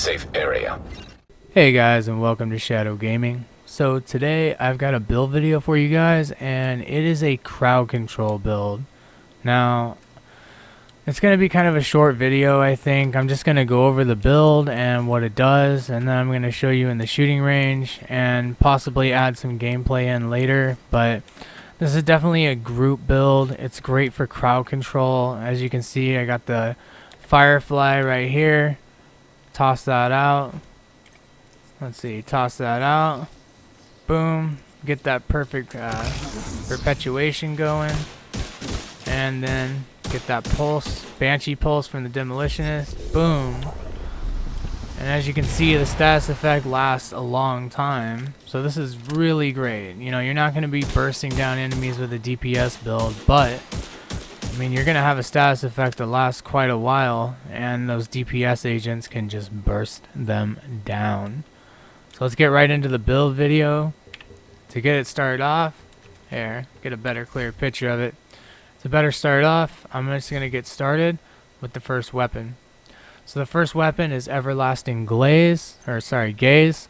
safe area. Hey guys, and welcome to Shadow Gaming. So today I've got a build video for you guys, and it is a crowd control build. Now it's going to be kind of a short video. I think I'm just going to go over the build and what it does, and then I'm going to show you in the shooting range and possibly add some gameplay in later. But this is definitely a group build. It's great for crowd control. As you can see, I got the firefly right here. Toss that out. Let's see, toss that out. Boom. Get that perfect perpetuation going. And then get that pulse, Banshee pulse from the demolitionist. Boom. And as you can see, the status effect lasts a long time. So this is really great. You know, you're not going to be bursting down enemies with a DPS build, but I mean, you're going to have a status effect that lasts quite a while, and those DPS agents can just burst them down. So let's get right into the build video. To get it started off, here, get a better, clear picture of it. To better start off, I'm just going to get started with the first weapon. So the first weapon is Everlasting Gaze.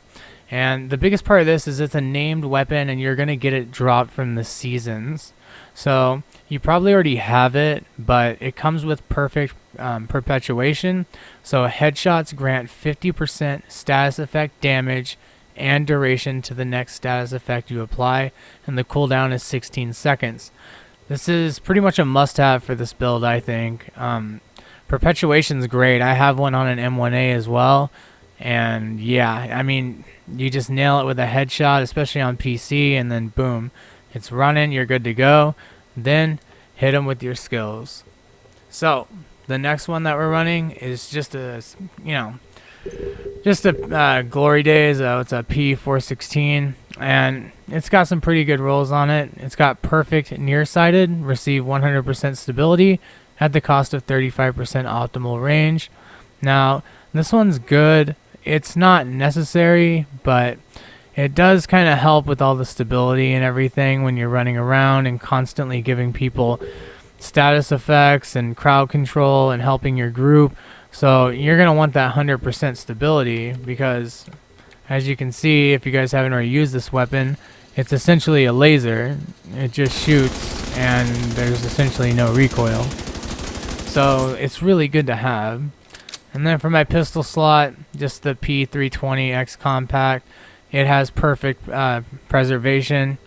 And the biggest part of this is it's a named weapon, and you're going to get it dropped from the seasons. So you probably already have it, but it comes with perfect perpetuation. So headshots grant 50% status effect damage and duration to the next status effect you apply, and the cooldown is 16 seconds. This is pretty much a must-have for this build, I think. Perpetuation's great. I have one on an M1A as well, and yeah, I mean, you just nail it with a headshot, especially on PC, and then boom, it's running, you're good to go. Then hit them with your skills. So the next one that we're running is just a, Glory Days. It's a P416, and it's got some pretty good rolls on it. It's got perfect nearsighted, receive 100% stability at the cost of 35% optimal range. Now this one's good. It's not necessary, but it does kind of help with all the stability and everything when you're running around and constantly giving people status effects and crowd control and helping your group. So you're going to want that 100% stability, because as you can see, if you guys haven't already used this weapon, it's essentially a laser. It just shoots and there's essentially no recoil. So it's really good to have. And then for my pistol slot, just the P320X Compact. It has perfect preservation.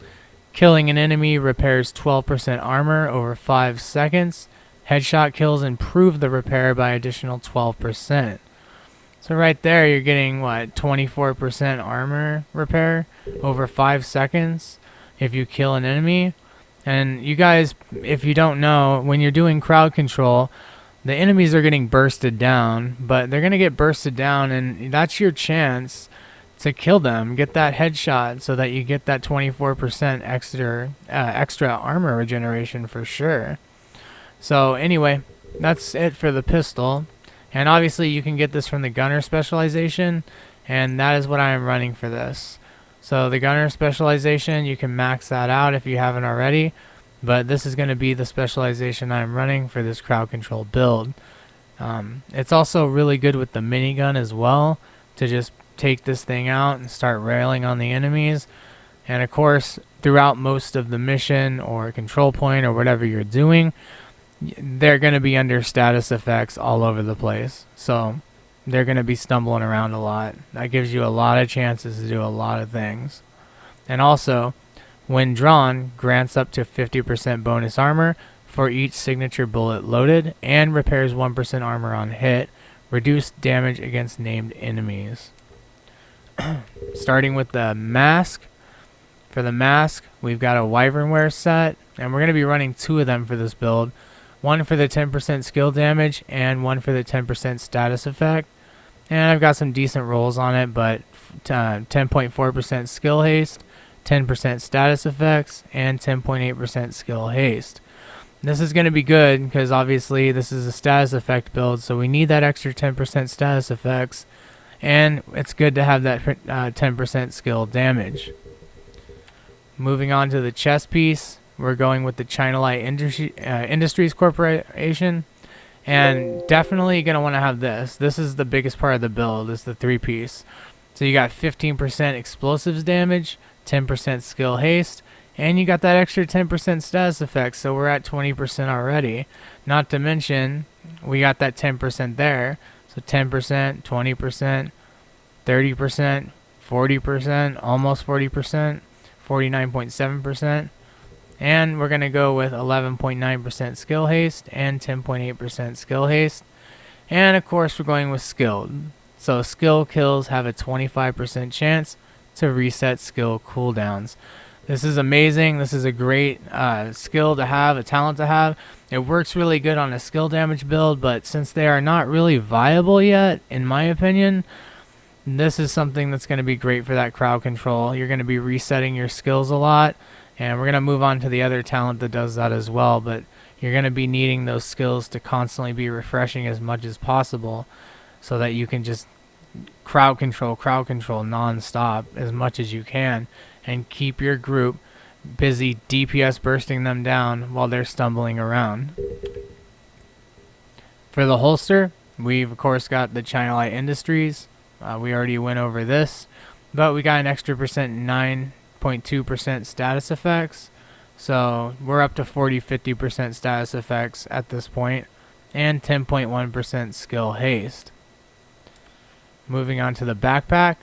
Killing an enemy repairs 12% armor over 5 seconds. Headshot kills improve the repair by additional 12%. So right there you're getting, what, 24% armor repair over 5 seconds if you kill an enemy. And you guys, if you don't know, when you're doing crowd control, the enemies are getting bursted down, but they're going to get bursted down, and that's your chance to kill them, get that headshot, so that you get that 24% extra armor regeneration for sure. So anyway, that's it for the pistol, and obviously you can get this from the gunner specialization, and that is what I am running for this. So the gunner specialization, you can max that out if you haven't already, but this is going to be the specialization I'm running for this crowd control build. It's also really good with the minigun as well, to just take this thing out and start railing on the enemies. And of course, throughout most of the mission or control point or whatever you're doing, they're going to be under status effects all over the place. So they're going to be stumbling around a lot. That gives you a lot of chances to do a lot of things. And also, when drawn, grants up to 50% bonus armor for each signature bullet loaded, and repairs 1% armor on hit, reduced damage against named enemies. Starting with the mask. For the mask, we've got a Wyvernware set, and we're going to be running 2 of them for this build. One for the 10% skill damage, and one for the 10% status effect. And I've got some decent rolls on it, but 10.4% skill haste, 10% status effects, and 10.8% skill haste. This is going to be good, because obviously this is a status effect build, so we need that extra 10% status effects. And it's good to have that 10% skill damage. Moving on to the chest piece, we're going with the China Light Industries Corporation, And definitely going to want to have this. This is the biggest part of the build, is the 3-piece. So you got 15% explosives damage, 10% skill haste, and you got that extra 10% status effect, so we're at 20% already. Not to mention, we got that 10% there. So 10%, 20%, 30%, 40%, almost 40%, 49.7%. And we're going to go with 11.9% skill haste and 10.8% skill haste. And of course, we're going with skilled. So skill kills have a 25% chance to reset skill cooldowns. This is amazing. This is a great skill to have, a talent to have. It works really good on a skill damage build, but since they are not really viable yet, in my opinion, this is something that's going to be great for that crowd control. You're going to be resetting your skills a lot, and we're going to move on to the other talent that does that as well, but you're going to be needing those skills to constantly be refreshing as much as possible so that you can just crowd control non-stop as much as you can and keep your group busy DPS bursting them down while they're stumbling around. For the holster, we've of course got the China Light Industries. We already went over this, but we got an extra 9.2% status effects. So we're up to 40-50% status effects at this point, and 10.1% skill haste. Moving on to the backpack,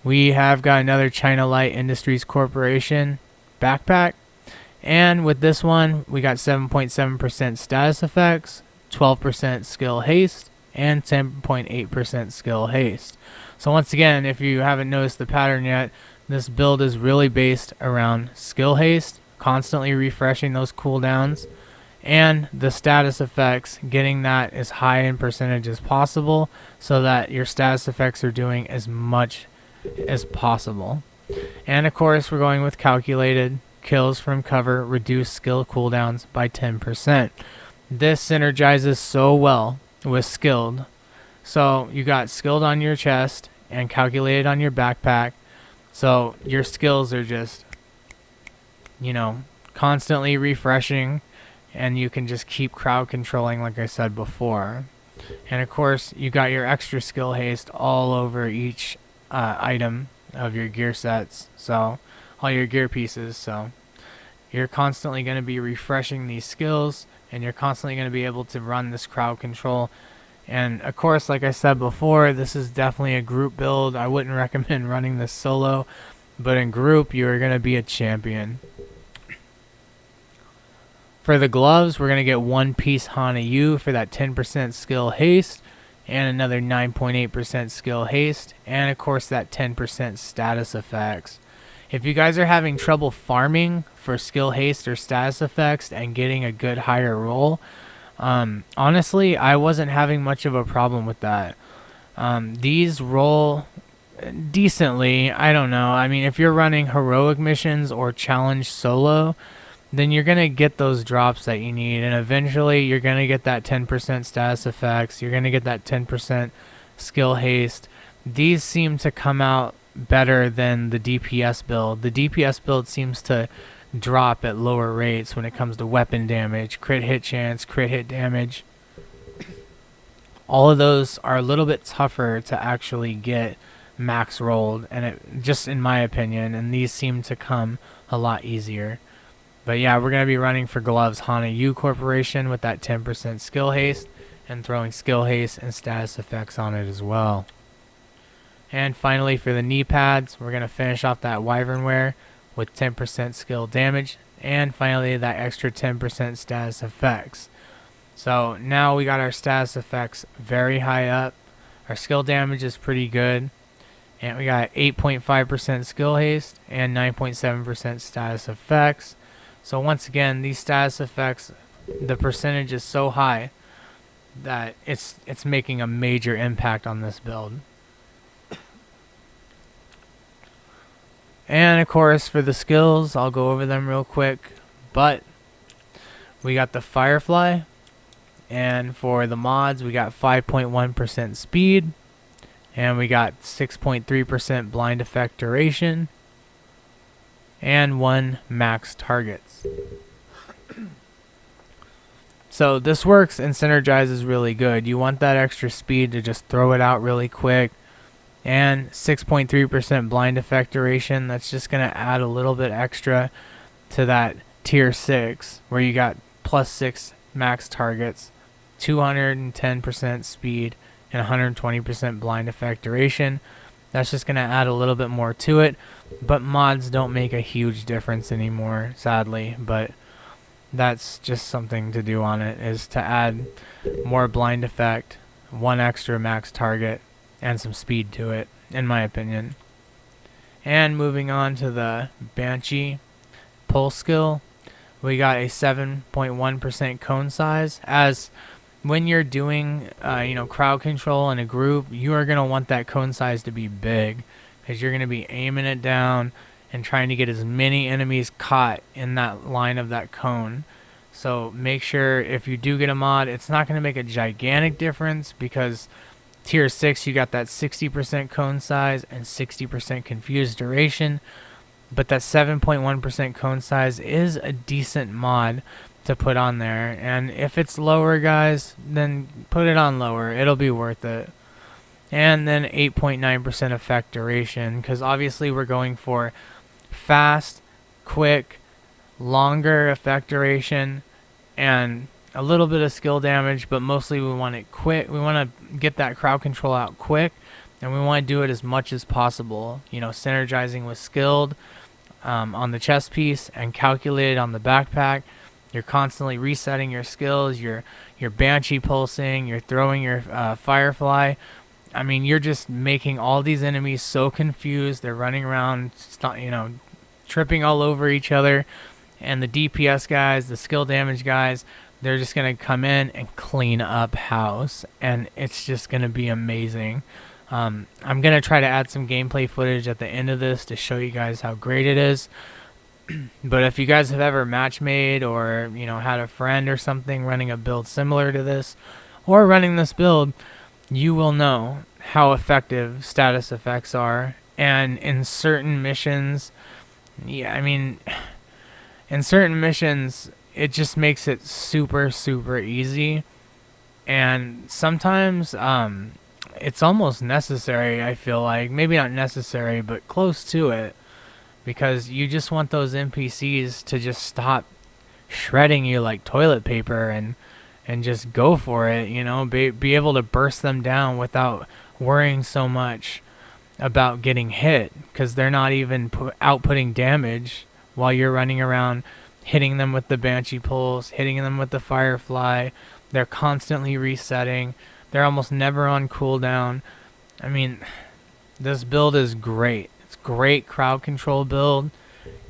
we have got another China Light Industries Corporation backpack, and with this one we got 7.7% status effects, 12% skill haste, and 10.8% skill haste. So once again, if you haven't noticed the pattern yet, this build is really based around skill haste, constantly refreshing those cooldowns, and the status effects, getting that as high in percentage as possible so that your status effects are doing as much as possible. And of course, we're going with calculated kills from cover, reduce skill cooldowns by 10%. This synergizes so well with skilled. So you got skilled on your chest and calculated on your backpack. So your skills are just, you know, constantly refreshing, and you can just keep crowd controlling like I said before. And of course, you got your extra skill haste all over each item of your gear sets, so all your gear pieces. So you're constantly going to be refreshing these skills, and you're constantly going to be able to run this crowd control. And of course, like I said before, this is definitely a group build. I wouldn't recommend running this solo, but in group you are going to be a champion. For the gloves, we're going to get 1-piece Hana U for that 10% skill haste, and another 9.8% skill haste, and of course that 10% status effects. If you guys are having trouble farming for skill haste or status effects and getting a good higher roll, honestly, I wasn't having much of a problem with that. These roll decently. I don't know. I mean, if you're running heroic missions or challenge solo, then you're going to get those drops that you need, and eventually you're going to get that 10% status effects, you're going to get that 10% skill haste. These seem to come out better than the DPS build. The DPS build seems to drop at lower rates when it comes to weapon damage, crit hit chance, crit hit damage. All of those are a little bit tougher to actually get max rolled, and it just in my opinion, and these seem to come a lot easier. But yeah, we're going to be running for gloves Hana U Corporation with that 10% skill haste, and throwing skill haste and status effects on it as well. And finally, for the knee pads, we're going to finish off that wyvern wear with 10% skill damage, and finally that extra 10% status effects. So now we got our status effects very high up. Our skill damage is pretty good, and we got 8.5% skill haste and 9.7% status effects. So once again, these status effects, the percentage is so high that it's making a major impact on this build. And of course, for the skills, I'll go over them real quick, but we got the Firefly, and for the mods, we got 5.1% speed, and we got 6.3% blind effect duration, and 1 max targets. So this works and synergizes really good. You want that extra speed to just throw it out really quick. And 6.3% blind effect duration. That's just going to add a little bit extra to that tier 6 where you got +6 max targets, 210% speed, and 120% blind effect duration. That's just going to add a little bit more to it. But mods don't make a huge difference anymore, sadly. But that's just something to do on it, is to add more blind effect, 1 extra max target, and some speed to it, in my opinion. And moving on to the Banshee pull skill, we got a 7.1% cone size. As when you're doing crowd control in a group, you are going to want that cone size to be big, because you're going to be aiming it down and trying to get as many enemies caught in that line of that cone. So make sure if you do get a mod, it's not going to make a gigantic difference, because tier 6 you got that 60% cone size and 60% confused duration, but that 7.1% cone size is a decent mod to put on there. And if it's lower, guys, then put it on lower, it'll be worth it. And then 8.9% effect duration, because obviously we're going for fast, quick, longer effect duration, and a little bit of skill damage, but mostly we want it quick. We want to get that crowd control out quick, and we want to do it as much as possible. Synergizing with skilled on the chest piece and calculated on the backpack. You're constantly resetting your skills. You're banshee pulsing. You're throwing your firefly. I mean, you're just making all these enemies so confused. They're running around, tripping all over each other. And the DPS guys, the skill damage guys, they're just going to come in and clean up house. And it's just going to be amazing. I'm going to try to add some gameplay footage at the end of this to show you guys how great it is. But if you guys have ever match made, or had a friend or something running a build similar to this, or running this build, you will know how effective status effects are. And in certain missions, in certain missions, it just makes it super, super easy. And sometimes it's almost necessary, I feel like. Maybe not necessary, but close to it. Because you just want those NPCs to just stop shredding you like toilet paper and just go for it, be able to burst them down without worrying so much about getting hit, because they're not even outputting damage while you're running around hitting them with the banshee pulse, hitting them with the firefly. They're constantly resetting. They're almost never on cooldown. I mean, this build is great. It's great crowd control build.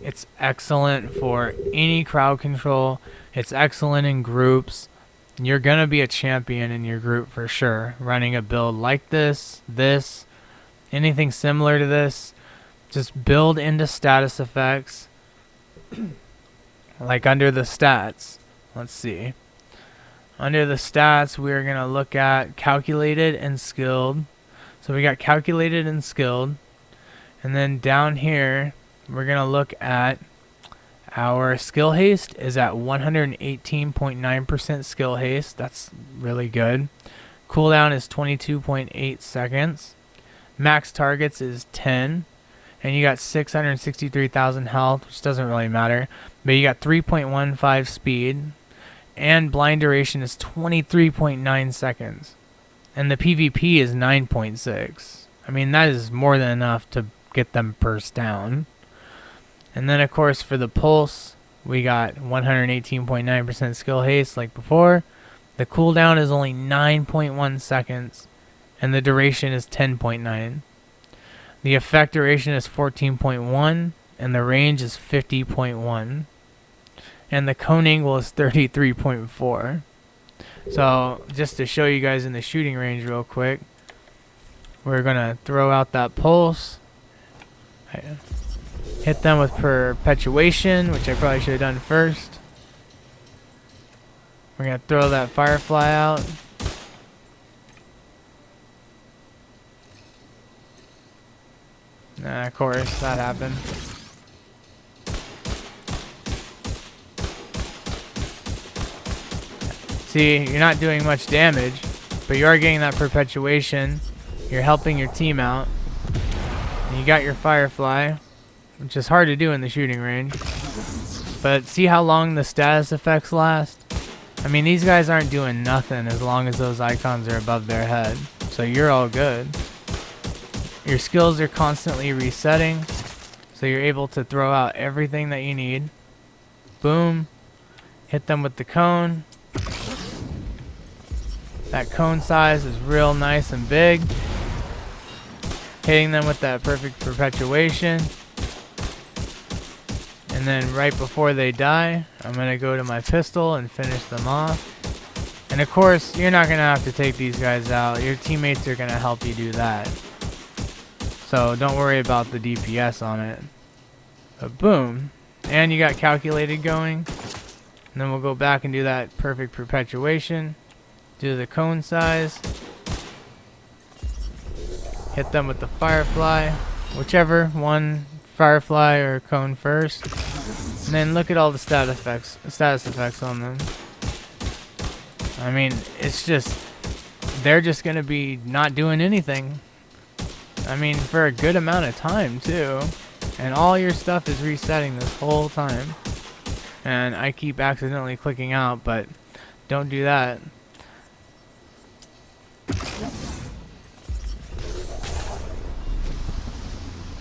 It's excellent for any crowd control. It's excellent in groups. You're going to be a champion in your group for sure, running a build like this, anything similar to this. Just build into status effects. Like under the stats, let's see. Under the stats, we're going to look at calculated and skilled. So we got calculated and skilled. And then down here, we're going to look at our skill haste is at 118.9% skill haste. That's really good. Cooldown is 22.8 seconds. Max targets is 10. And you got 663,000 health, which doesn't really matter. But you got 3.15 speed. And blind duration is 23.9 seconds. And the PvP is 9.6. I mean, that is more than enough to get them burst down. And then, of course, for the pulse, we got 118.9% skill haste like before. The cooldown is only 9.1 seconds. And the duration is 10.9. The effect duration is 14.1. And the range is 50.1. And the cone angle is 33.4. So, just to show you guys in the shooting range real quick, we're going to throw out that pulse. Hit them with perpetuation, which I probably should have done first. We're going to throw that firefly out. Of course, that happened. See, you're not doing much damage, but you are getting that perpetuation. You're helping your team out. And you got your Firefly, which is hard to do in the shooting range. But see how long the status effects last? I mean, these guys aren't doing nothing as long as those icons are above their head. So you're all good. Your skills are constantly resetting, so you're able to throw out everything that you need. Boom. Hit them with the cone. That cone size is real nice and big. Hitting them with that perfect perpetuation. And then right before they die, I'm going to go to my pistol and finish them off. And of course, you're not going to have to take these guys out. Your teammates are going to help you do that. So don't worry about the DPS on it. But boom. And you got calculated going. And then we'll go back and do that perfect perpetuation. Do the cone size. Hit them with the Firefly. Whichever one, Firefly or cone first. And then look at all the status effects on them. I mean, it's just, they're just going to be not doing anything. I mean, for a good amount of time too. And all your stuff is resetting this whole time. And I keep accidentally clicking out, but don't do that.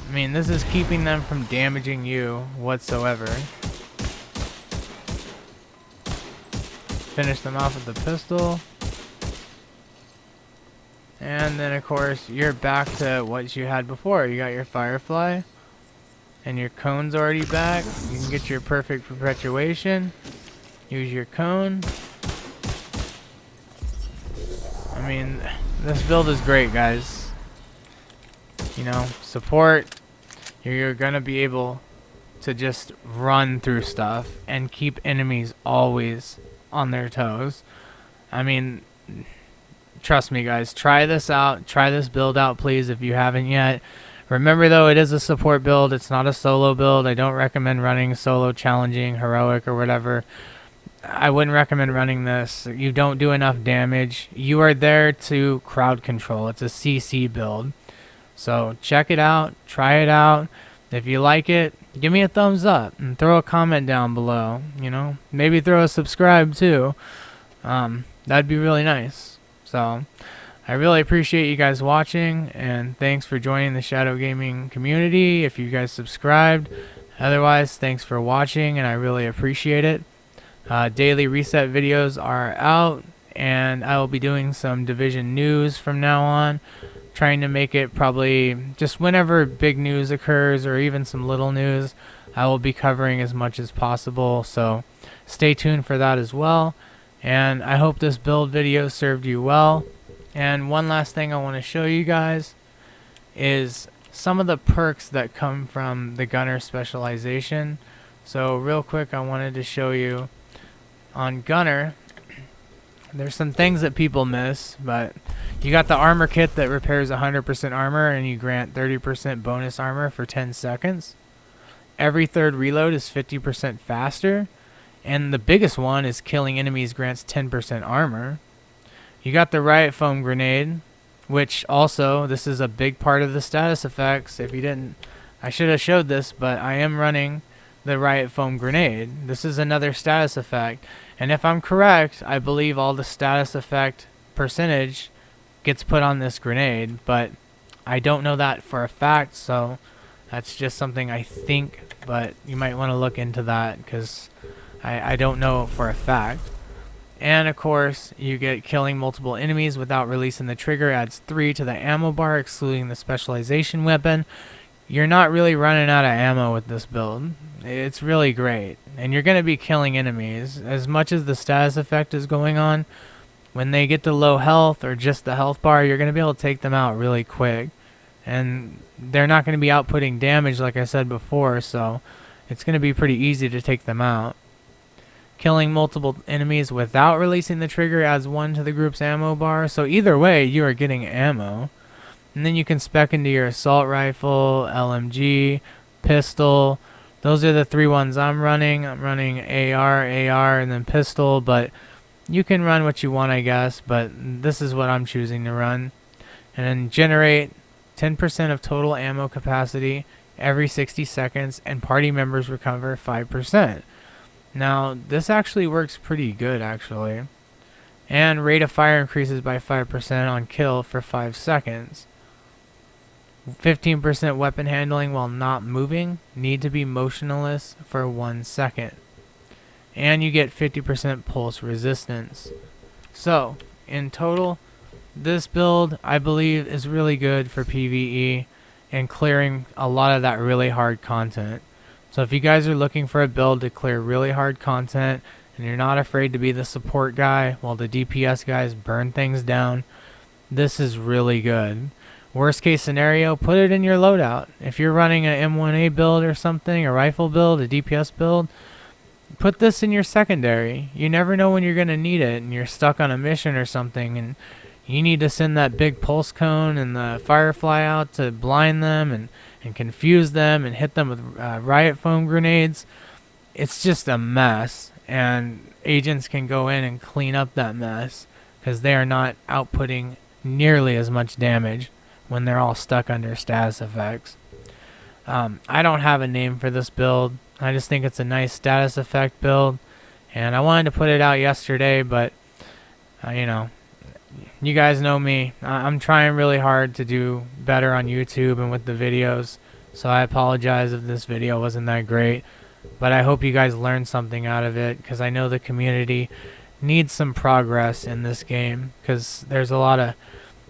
I mean, this is keeping them from damaging you whatsoever. Finish them off with the pistol. And then, of course, you're back to what you had before. You got your Firefly. And your cone's already back. You can get your perfect perpetuation. Use your cone. I mean, this build is great, guys. You know, support. You're gonna be able to just run through stuff and keep enemies always on their toes. I mean, trust me, guys. Try this out. Try this build out, please, if you haven't yet. Remember, though, it is a support build. It's not a solo build. I don't recommend running solo, challenging, heroic, or whatever. I wouldn't recommend running this. You don't do enough damage. You are there to crowd control. It's a CC build. So check it out. Try it out. If you like it, give me a thumbs up and throw a comment down below. You know, maybe throw a subscribe too. That'd be really nice. So I really appreciate you guys watching, and thanks for joining the Shadow Gaming community if you guys subscribed. Otherwise, thanks for watching, and I really appreciate it. Daily reset videos are out, and I will be doing some Division news from now on, trying to make it probably just whenever big news occurs or even some little news, I will be covering as much as possible, so stay tuned for that as well. And I hope this build video served you well. And one last thing I want to show you guys is some of the perks that come from the gunner specialization. So real quick, I wanted to show you on gunner, there's some things that people miss, but you got the armor kit that repairs 100% armor and you grant 30% bonus armor for 10 seconds. Every third reload is 50% faster, and the biggest one is killing enemies grants 10% armor. You got the riot foam grenade, which also, this is a big part of the status effects. If you didn't, I should have showed this, but I am running the riot foam grenade. This is another status effect, and if I'm correct, I believe all the status effect percentage gets put on this grenade, but I don't know that for a fact, so that's just something I think, but you might want to look into that because I don't know for a fact. And of course, you get killing multiple enemies without releasing the trigger adds 3 to the ammo bar, excluding the specialization weapon. You're not really running out of ammo with this build. It's really great, and you're going to be killing enemies. As much as the status effect is going on, when they get to low health or just the health bar, you're going to be able to take them out really quick. And they're not going to be outputting damage like I said before, so it's going to be pretty easy to take them out. Killing multiple enemies without releasing the trigger adds 1 to the group's ammo bar, so either way you are getting ammo. And then you can spec into your assault rifle, LMG, pistol. Those are the 3 ones I'm running. I'm running AR, and then pistol, but You can run what you want, I guess, but this is what I'm choosing to run. And then generate 10% of total ammo capacity every 60 seconds, and party members recover 5%. Now, this actually works pretty good, actually. And rate of fire increases by 5% on kill for 5 seconds. 15% weapon handling while not moving. Need to be motionless for 1 second. And you get 50% pulse resistance. So, in total, this build, I believe, is really good for PvE and clearing a lot of that really hard content. So if you guys are looking for a build to clear really hard content and you're not afraid to be the support guy while the DPS guys burn things down, this is really good. Worst case scenario, put it in your loadout. If you're running an M1A build or something, a rifle build, a DPS build, put this in your secondary. You never know when you're going to need it and you're stuck on a mission or something and you need to send that big pulse cone and the firefly out to blind them and confuse them and hit them with riot foam grenades. It's just a mess, and agents can go in and clean up that mess because they are not outputting nearly as much damage when they're all stuck under status effects. I don't have a name for this build. I just think it's a nice status effect build, and I wanted to put it out yesterday, but you know, you guys know me. I'm trying really hard to do better on YouTube and with the videos, so I apologize if this video wasn't that great, but I hope you guys learned something out of it, because I know the community needs some progress in this game, because there's a lot of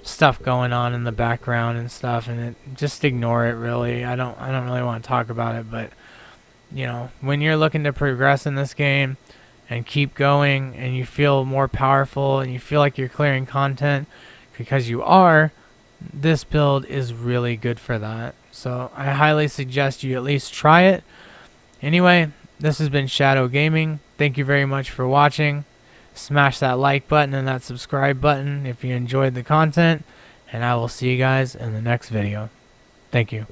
stuff going on in the background and stuff, and just ignore it, really. I don't really want to talk about it, but you know, when you're looking to progress in this game and keep going, and you feel more powerful and you feel like you're clearing content, because you are, this build is really good for that. So I highly suggest you at least try it. Anyway, this has been Shadow Gaming. Thank you very much for watching. Smash that like button and that subscribe button if you enjoyed the content, and I will see you guys in the next video. Thank you.